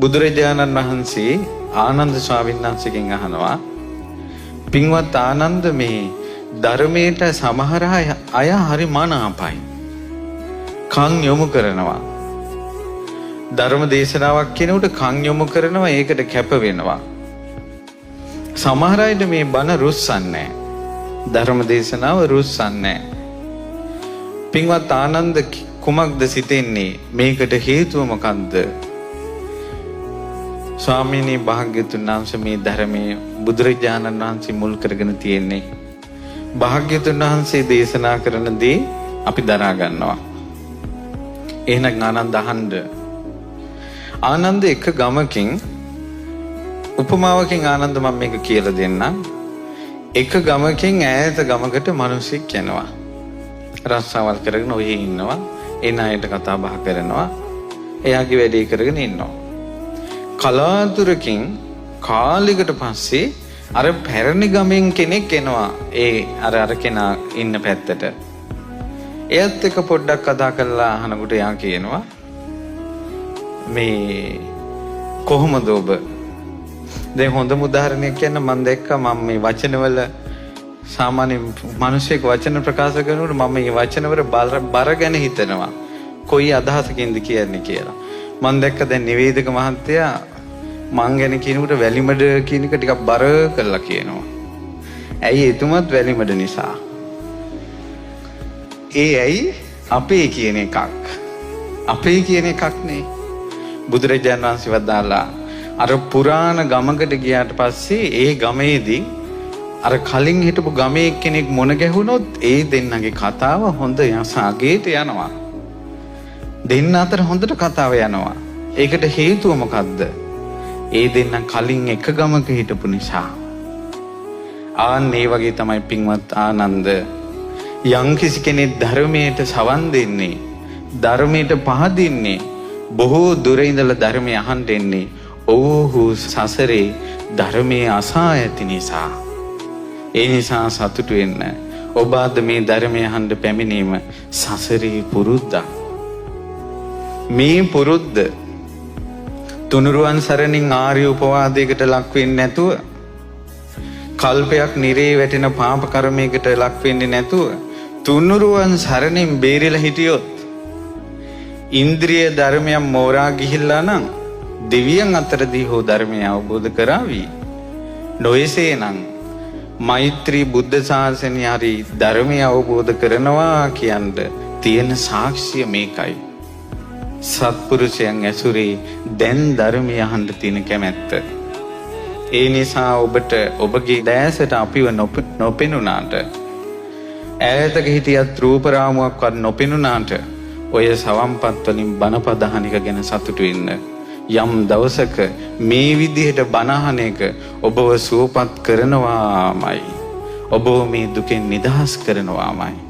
බුදුරජාණන් වහන්සේ ආනන්ද ස්වාමීන් වහන්සේගෙන් අහනවා, පින්වත් ආනන්ද, මේ ධර්මයට සමහර අය හරි මනාපයි. කන් යොමු කරනවා. ධර්ම දේශනාවක් කෙනෙකුට කන් යොමු කරනවා, ඒකට කැප වෙනවා. සමහර අයට මේ බණ රුස්සන්නේ නැහැ. ධර්ම දේශනාව රුස්සන්නේ නැහැ. පින්වත් ආනන්ද, කුමක්ද සිතෙන්නේ? මේකට හේතුව මොකක්ද? ස්වාමීනි භාග්‍යතුන් වහන්සේ, මේ ධර්මයේ බුදුරජාණන් වහන්සේ මුල් කරගෙන තියෙන්නේ. භාග්‍යතුන් වහන්සේ දේශනා කරන දේ අපි දරා ගන්නවා. එහෙනම් ආනන්ද අහන්න. ආනන්ද, එක ගමකින් උපමාවකින් ආනන්ද මම මේක කියලා දෙන්නම්. එක ගමකින් ඈත ගමකට මිනිස්සෙක් යනවා. රස්සාවල් කරගෙන ඔහි ඉන්නවා. එන අයට කතා බහ කරනවා. එයාගේ වැඩේ කරගෙන ඉන්නවා. කලාතුරකින් කාලයකට පස්සේ අර පැරණි ගමෙන් කෙනෙක් එනවා. අර කෙනා ඉන්න පැත්තට. එයත් එක පොඩ්ඩක් කතා කරලා අහනකොට එයා කියනවා, මේ කොහොමද ඔබ? දැන් හොඳම උදාහරණයක් කියන්න මම දැක්කා. මම මේ වචනවල සාමාන්‍ය මිනිස්සෙක් වචන ප්‍රකාශ කරනකොට මම මේ වචනවල බර ගැන හිතනවා. කොයි අදහසකින්ද කියන්නේ කියලා. මම දැක්ක දැන් නිවේදක මහත්තයා මං ගැන කියනකොට වැලිමඩ කියන එක ටිකක් බර කරලා කියනවා. ඇයි? එතුමත් වැලිමඩ නිසා. ඇයි? අපේ කියන එකක්. අපේ කියන එකක් නේ. බුදුරජාණන් වහන්සේ වදාලා, අර පුරාණ ගමකට ගියාට පස්සේ ඒ ගමේදී අර කලින් හිටපු ගමේ කෙනෙක් මොන ගැහුනොත් ඒ දෙන්නගේ කතාව හොඳ යසාගේට යනවා. දෙන්න අතර හොඳට කතාව යනවා. ඒකට හේතුව මොකද්ද? ඒ දෙන්න කලින් එක ගමක හිටපු නිසා. ආන් ඒ වගේ තමයි පින්වත් ආනන්ද, යම්කිසි කෙනෙක් ධර්මයට සවන් දෙන්නේ, ධර්මයට පහදින්නේ, බොහෝ දුර ඉඳලා ධර්මය අහන්න එන්නේ, ඔව්හු සසරේ ධර්මයේ අසා ඇති නිසා. ඒ නිසා සතුටු වෙන්න. ඔබ අද මේ ධර්මය අහන්න පැමිණීම සසරේ පුරුද්දක්. මේ පුරුද්ද තුනුරුවන් සරණින් ආර්ය උපවාදයකට ලක් වෙන්නේ නැතුව, කල්පයක් නිරේ වැටෙන පාප කර්මයකට ලක් වෙන්නේ නැතුව, තුනුරුවන් සරණින් බේරිලා හිටියොත්, ඉන්ද්‍රිය ධර්මයන් මෝරා ගිහිල්ලා නම් දෙවියන් අතරදී හෝ ධර්මය අවබෝධ කරાવી. නොයසේනම් මෛත්‍රී බුද්ධ ශාසනය හරි ධර්මය අවබෝධ කරනවා කියන්න තියෙන සාක්ෂිය මේකයි. සත්පුරුෂයන් ඇසුරේ දැන් ධර්මය අහන්න තියෙන කැමැත්ත. ඒ නිසා ඔබට ඔබගේ දැසට අපිව නොපෙනුනාට, ඈතක හිටියත් රූප රාමුවක්වත් නොපෙනුනාට, ඔය සවම්පත් වලින් බණපද අහන එක ගැන සතුටු වෙන්න. යම් දවසක මේ විදිහට බණ අහන එක ඔබව සුවපත් කරනවාමයි. ඔබව මේ දුකෙන් නිදහස් කරනවාමයි.